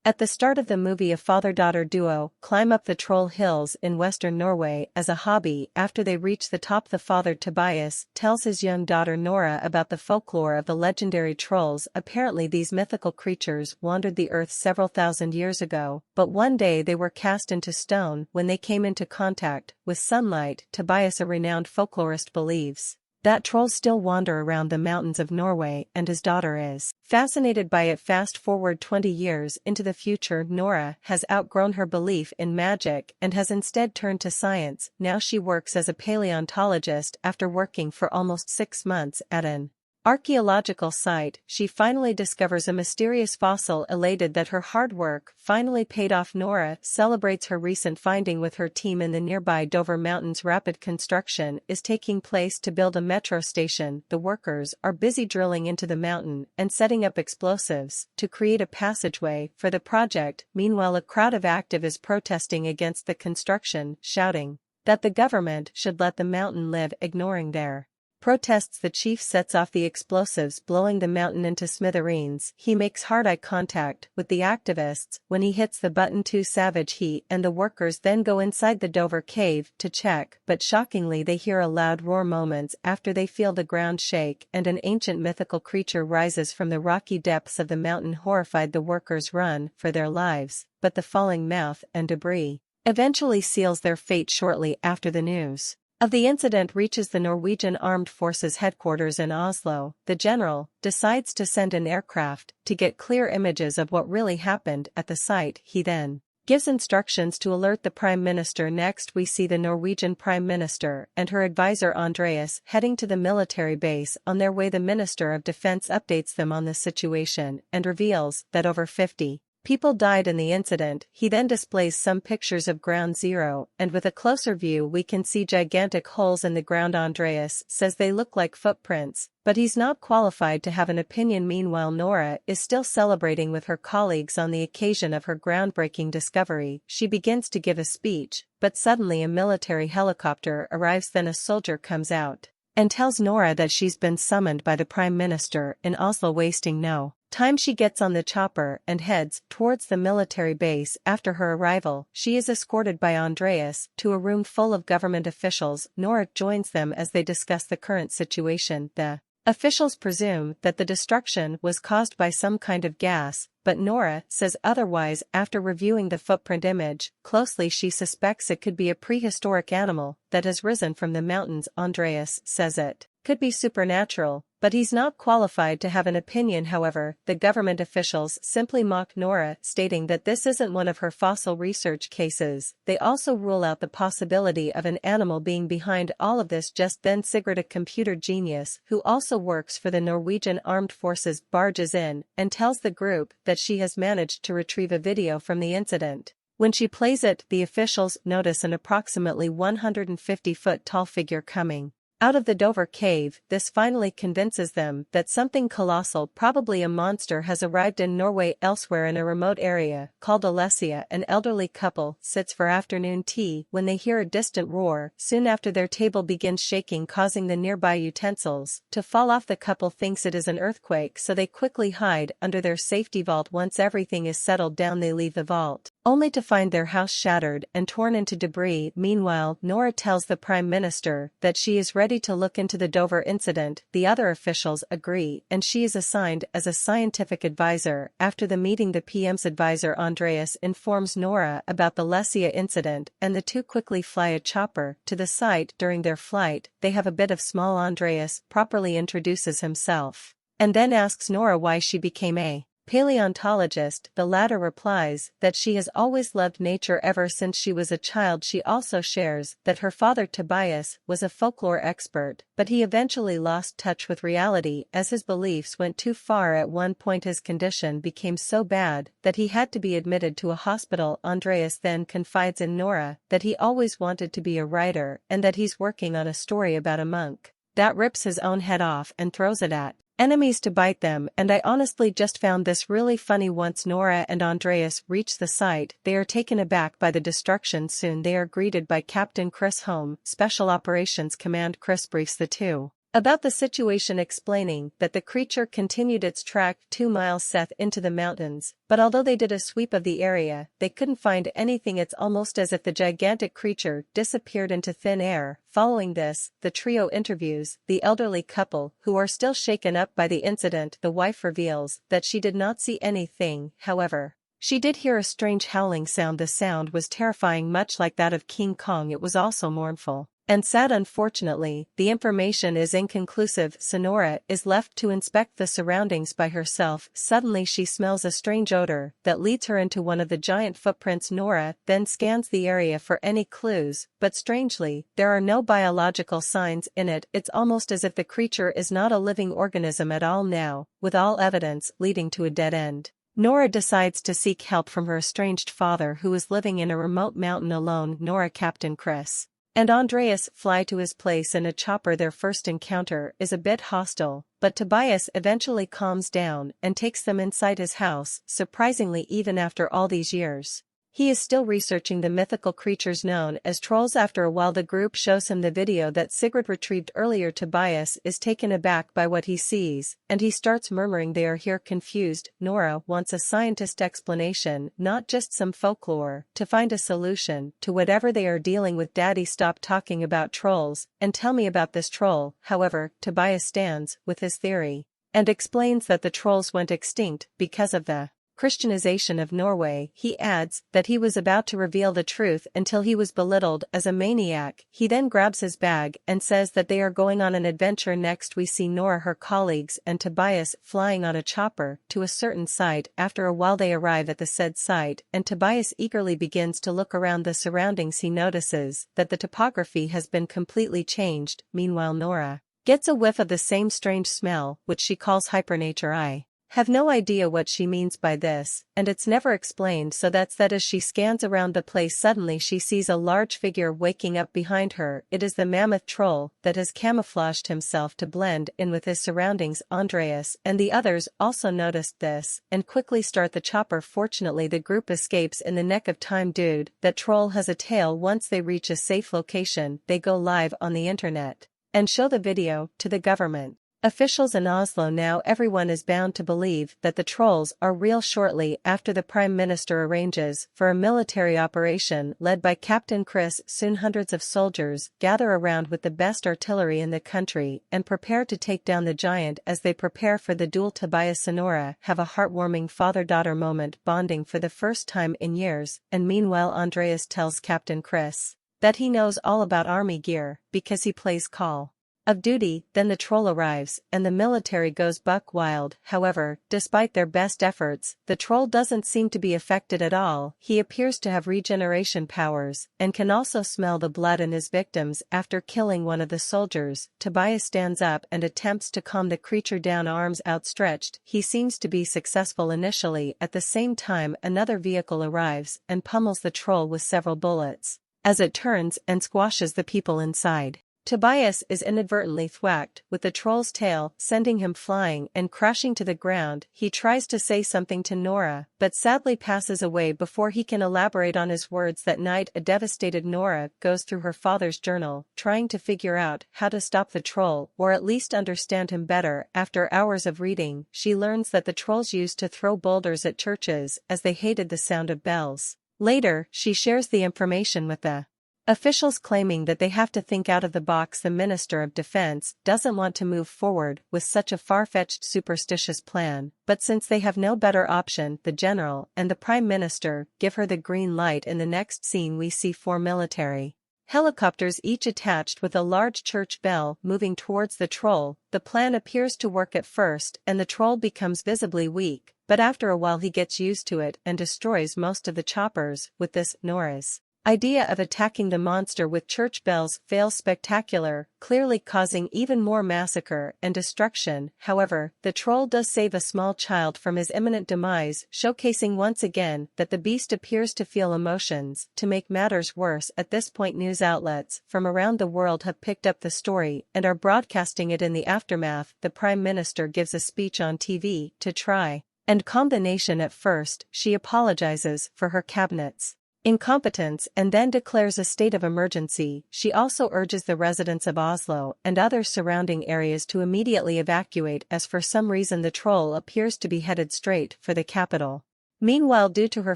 At the start of the movie, a father-daughter duo climb up the Troll Hills in western Norway as a hobby. After they reach the top, the father Tobias tells his young daughter Nora about the folklore of the legendary trolls. Apparently these mythical creatures wandered the earth several thousand years ago, but one day they were cast into stone when they came into contact with sunlight. Tobias, a renowned folklorist, believes that trolls still wander around the mountains of Norway, and his daughter is fascinated by it. Fast forward 20 years into the future, Nora has outgrown her belief in magic and has instead turned to science. Now she works as a paleontologist. After working for almost 6 months at an archaeological site, she finally discovers a mysterious fossil. Elated that her hard work finally paid off, Nora celebrates her recent finding with her team in the nearby Dover Mountains. Rapid construction is taking place to build a metro station. The workers are busy drilling into the mountain and setting up explosives to create a passageway for the project. Meanwhile, a crowd of activists protesting against the construction, shouting that the government should let the mountain live. Ignoring their protests, the chief sets off the explosives, blowing the mountain into smithereens. He makes hard eye contact with the activists when he hits the button. Too savage, he and the workers then go inside the Dover cave to check, but shockingly they hear a loud roar. Moments after, they feel the ground shake and an ancient mythical creature rises from the rocky depths of the mountain. Horrified, the workers run for their lives, but the falling mouth and debris eventually seals their fate. Shortly after, the news of the incident reaches the Norwegian Armed Forces headquarters in Oslo. The general decides to send an aircraft to get clear images of what really happened at the site. He then gives instructions to alert the Prime Minister. Next, we see the Norwegian Prime Minister and her advisor Andreas heading to the military base. On their way, the Minister of Defense updates them on the situation and reveals that over 50 people died in the incident. He then displays some pictures of Ground Zero, and with a closer view we can see gigantic holes in the ground. Andreas says they look like footprints, but he's not qualified to have an opinion. Meanwhile, Nora is still celebrating with her colleagues on the occasion of her groundbreaking discovery. She begins to give a speech, but suddenly a military helicopter arrives. Then a soldier comes out and tells Nora that she's been summoned by the Prime Minister in Oslo. Wasting no time, she gets on the chopper and heads towards the military base. After her arrival, she is escorted by Andreas to a room full of government officials. Nora joins them as they discuss the current situation. The officials presume that the destruction was caused by some kind of gas, but Nora says otherwise. After reviewing the footprint image closely, she suspects it could be a prehistoric animal that has risen from the mountains. Andreas says it could be supernatural, but he's not qualified to have an opinion. However, the government officials simply mock Nora, stating that this isn't one of her fossil research cases. They also rule out the possibility of an animal being behind all of this. Just then, Sigrid, a computer genius who also works for the Norwegian Armed Forces, barges in and tells the group that she has managed to retrieve a video from the incident. When she plays it, the officials notice an approximately 150-foot-tall figure coming out of the Dover cave. This finally convinces them that something colossal, probably a monster, has arrived in Norway. Elsewhere, in a remote area called Alesia, an elderly couple sits for afternoon tea when they hear a distant roar. Soon after, their table begins shaking, causing the nearby utensils to fall off. The couple thinks it is an earthquake, so they quickly hide under their safety vault. Once everything is settled down, they leave the vault, only to find their house shattered and torn into debris. Meanwhile, Nora tells the Prime Minister that she is ready to look into the Dover incident. The other officials agree, and she is assigned as a scientific advisor. After the meeting, the PM's advisor Andreas informs Nora about the Lesia incident, and the two quickly fly a chopper to the site. During their flight, they have a bit of small. Andreas properly introduces himself and then asks Nora why she became a paleontologist. The latter replies that she has always loved nature ever since she was a child. She also shares that her father Tobias was a folklore expert, but he eventually lost touch with reality as his beliefs went too far. At one point, his condition became so bad that he had to be admitted to a hospital. Andreas then confides in Nora that he always wanted to be a writer and that he's working on a story about a monk that rips his own head off and throws it at enemies to bite them. And I honestly just found this really funny. Once Nora and Andreas reach the site, they are taken aback by the destruction. Soon they are greeted by Captain Chris Holm, Special Operations Command. Chris briefs the two about the situation, explaining that the creature continued its track 2 miles south into the mountains, but although they did a sweep of the area, they couldn't find anything. It's almost as if the gigantic creature disappeared into thin air. Following this, the trio interviews the elderly couple, who are still shaken up by the incident. The wife reveals that she did not see anything, however. She did hear a strange howling sound. The sound was terrifying, much like that of King Kong. It was also mournful and sad. Unfortunately, the information is inconclusive. Sonora is left to inspect the surroundings by herself. Suddenly she smells a strange odor that leads her into one of the giant footprints. Nora then scans the area for any clues, but strangely, there are no biological signs in it. It's almost as if the creature is not a living organism at all now, with all evidence leading to a dead end. Nora decides to seek help from her estranged father, who is living in a remote mountain alone. Nora, Captain Chris, and Andreas fly to his place in a chopper. Their first encounter is a bit hostile, but Tobias eventually calms down and takes them inside his house. Surprisingly, even after all these years, he is still researching the mythical creatures known as trolls. After a while, the group shows him the video that Sigrid retrieved earlier. Tobias is taken aback by what he sees, and he starts murmuring they are here. Confused, Nora wants a scientist explanation, not just some folklore, to find a solution to whatever they are dealing with. Daddy, stop talking about trolls and tell me about this troll. However, Tobias stands with his theory and explains that the trolls went extinct because of the Christianization of Norway. He adds that he was about to reveal the truth until he was belittled as a maniac. He then grabs his bag and says that they are going on an adventure. Next we see Nora, her colleagues, and Tobias flying on a chopper to a certain site. After a while they arrive at the said site, and Tobias eagerly begins to look around the surroundings. He notices that the topography has been completely changed. Meanwhile, Nora gets a whiff of the same strange smell, which she calls hypernature. I have no idea what she means by this, and it's never explained, so that's that. As she scans around the place, suddenly she sees a large figure waking up behind her. It is the mammoth troll that has camouflaged himself to blend in with his surroundings. Andreas and the others also noticed this and quickly start the chopper. Fortunately, the group escapes in the nick of time. Dude, that troll has a tail. Once they reach a safe location, they go live on the internet and show the video to the government officials in Oslo. Now everyone is bound to believe that the trolls are real. Shortly after, the Prime Minister arranges for a military operation led by Captain Chris. Soon hundreds of soldiers gather around with the best artillery in the country and prepare to take down the giant. As they prepare for the duel, Tobias and Nora have a heartwarming father-daughter moment, bonding for the first time in years. And meanwhile, Andreas tells Captain Chris that he knows all about army gear because he plays Call of Duty. Then the troll arrives, and the military goes buck wild. However, despite their best efforts, the troll doesn't seem to be affected at all. He appears to have regeneration powers, and can also smell the blood in his victims. After killing one of the soldiers, Tobias stands up and attempts to calm the creature down, arms outstretched. He seems to be successful initially. At the same time, another vehicle arrives and pummels the troll with several bullets, as it turns and squashes the people inside. Tobias is inadvertently thwacked with the troll's tail, sending him flying and crashing to the ground. He tries to say something to Nora, but sadly passes away before he can elaborate on his words. That night, a devastated Nora goes through her father's journal, trying to figure out how to stop the troll, or at least understand him better. After hours of reading, she learns that the trolls used to throw boulders at churches as they hated the sound of bells. Later, she shares the information with the officials, claiming that they have to think out of the box. The Minister of Defense doesn't want to move forward with such a far-fetched superstitious plan, but since they have no better option, the General and the Prime Minister give her the green light. In the next scene we see 4 military helicopters, each attached with a large church bell, moving towards the troll. The plan appears to work at first, and the troll becomes visibly weak, but after a while he gets used to it and destroys most of the choppers. With this, Nora's idea of attacking the monster with church bells fails spectacular, clearly causing even more massacre and destruction. However, the troll does save a small child from his imminent demise, showcasing once again that the beast appears to feel emotions. To make matters worse, at this point news outlets from around the world have picked up the story and are broadcasting it. In the aftermath, the Prime Minister gives a speech on TV to try and calm the nation. At first, she apologizes for her cabinet's incompetence and then declares a state of emergency. She also urges the residents of Oslo and other surrounding areas to immediately evacuate as for some reason the troll appears to be headed straight for the capital. Meanwhile, due to her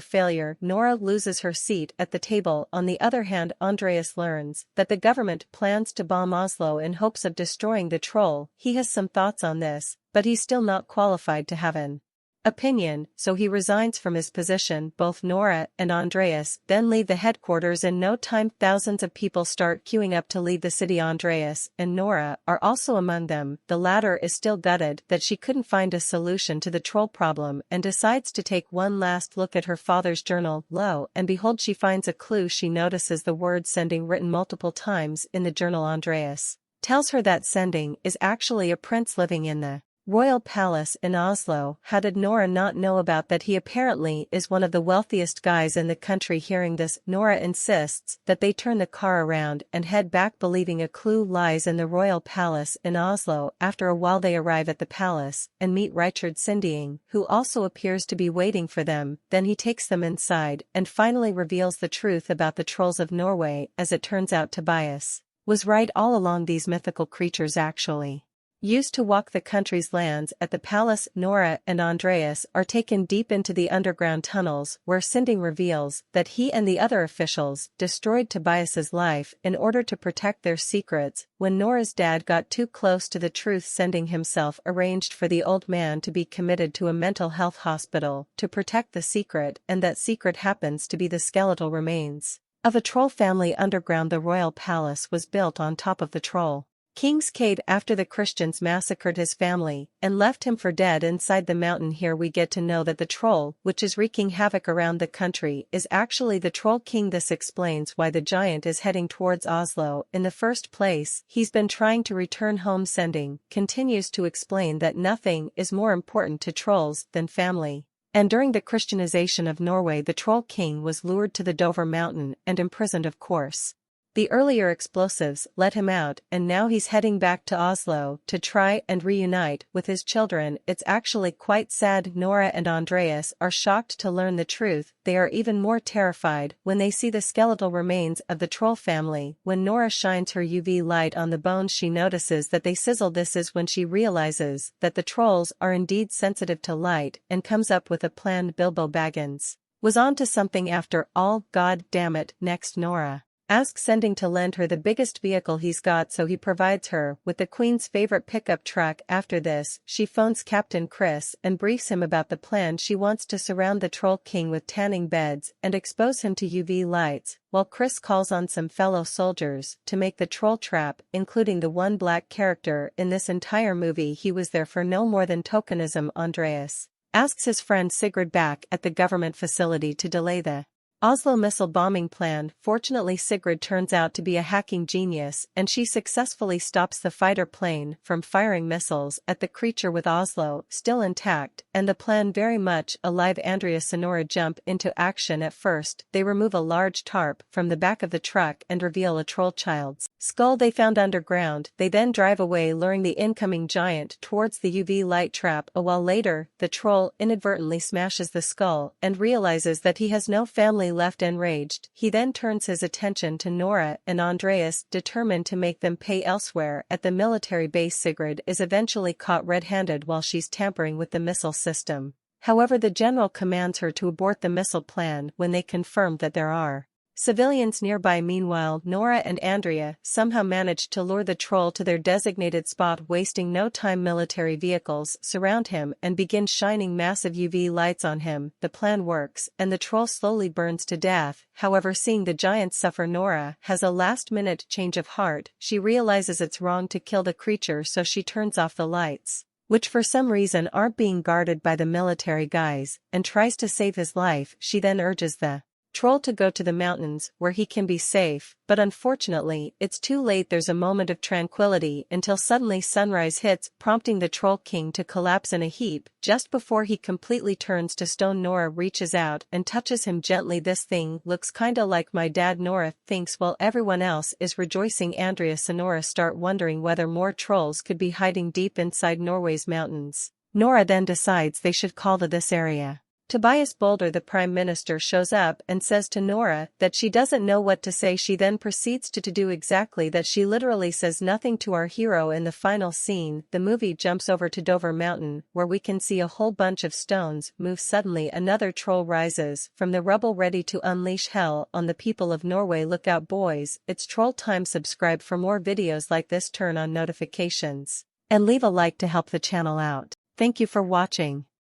failure, Nora loses her seat at the table. On the other hand, Andreas learns that the government plans to bomb Oslo in hopes of destroying the troll. He has some thoughts on this, but he's still not qualified to have an opinion, so he resigns from his position. Both Nora and Andreas then leave the headquarters. In no time, thousands of people start queuing up to leave the city. Andreas and Nora are also among them. The latter is still gutted that she couldn't find a solution to the troll problem and decides to take one last look at her father's journal. Lo and behold, she finds a clue. She notices the word sending written multiple times in the journal. Andreas tells her that sending is actually a prince living in the royal palace in Oslo. How did Nora not know about that? He apparently is one of the wealthiest guys in the country. Hearing this, Nora insists that they turn the car around and head back, believing a clue lies in the royal palace in Oslo. After a while they arrive at the palace and meet Richard Sinding, who also appears to be waiting for them. Then he takes them inside and finally reveals the truth about the trolls of Norway. As it turns out, Tobias was right all along. These mythical creatures actually used to walk the country's lands. At the palace, Nora and Andreas are taken deep into the underground tunnels, where Sinding reveals that he and the other officials destroyed Tobias's life in order to protect their secrets. When Nora's dad got too close to the truth, Sinding himself arranged for the old man to be committed to a mental health hospital to protect the secret, and that secret happens to be the skeletal remains of a troll family underground. The royal palace was built on top of the troll king's cave after the Christians massacred his family and left him for dead inside the mountain. Here we get to know that the troll, which is wreaking havoc around the country, is actually the Troll King. This explains why the giant is heading towards Oslo in the first place. He's been trying to return home. Sending continues to explain that nothing is more important to trolls than family. And during the Christianization of Norway, the Troll King was lured to the Dover mountain and imprisoned. Of course, the earlier explosives let him out, and now he's heading back to Oslo to try and reunite with his children. It's actually quite sad. Nora and Andreas are shocked to learn the truth. They are even more terrified when they see the skeletal remains of the troll family. When Nora shines her UV light on the bones, she notices that they sizzle. This is when she realizes that the trolls are indeed sensitive to light and comes up with a plan. Bilbo Baggins was onto something after all. God damn it. Next, Nora asks Sending to lend her the biggest vehicle he's got, so he provides her with the Queen's favorite pickup truck. After this, she phones Captain Chris and briefs him about the plan. She wants to surround the Troll King with tanning beds and expose him to UV lights, while Chris calls on some fellow soldiers to make the troll trap, including the one black character in this entire movie. He was there for no more than tokenism. Andreas asks his friend Sigrid back at the government facility to delay the Oslo missile bombing plan. Fortunately, Sigrid turns out to be a hacking genius, and she successfully stops the fighter plane from firing missiles at the creature. With Oslo still intact and the plan very much alive, Andreas and Nora jump into action. At first, they remove a large tarp from the back of the truck and reveal a troll child's skull they found underground. They then drive away, luring the incoming giant towards the UV light trap. A while later, the troll inadvertently smashes the skull and realizes that he has no family left. Enraged, he then turns his attention to Nora and Andreas, determined to make them pay elsewhere. At the military base, Sigrid is eventually caught red-handed while she's tampering with the missile system. However, the general commands her to abort the missile plan when they confirm that there are civilians nearby. Meanwhile, Nora and Andrea somehow manage to lure the troll to their designated spot. Wasting no time, military vehicles surround him and begin shining massive UV lights on him. The plan works, and the troll slowly burns to death. However, seeing the giants suffer, Nora has a last-minute change of heart. She realizes it's wrong to kill the creature, so she turns off the lights, which for some reason aren't being guarded by the military guys, and tries to save his life. She then urges the troll to go to the mountains where he can be safe, but unfortunately, it's too late. There's a moment of tranquility until suddenly sunrise hits, prompting the Troll King to collapse in a heap. Just before he completely turns to stone, Nora reaches out and touches him gently. This thing looks kinda like my dad, Nora thinks, while everyone else is rejoicing. Andreas and Nora start wondering whether more trolls could be hiding deep inside Norway's mountains. Nora then decides they should call to this area Tobias Boulder, the Prime Minister, shows up and says to Nora that she doesn't know what to say. She then proceeds to do exactly that. She literally says nothing to our hero. In the final scene, the movie jumps over to Dover Mountain, where we can see a whole bunch of stones move. Suddenly another troll rises from the rubble, ready to unleash hell on the people of Norway. Look out, boys, it's troll time. Subscribe for more videos like this, turn on notifications, and leave a like to help the channel out. Thank you for watching.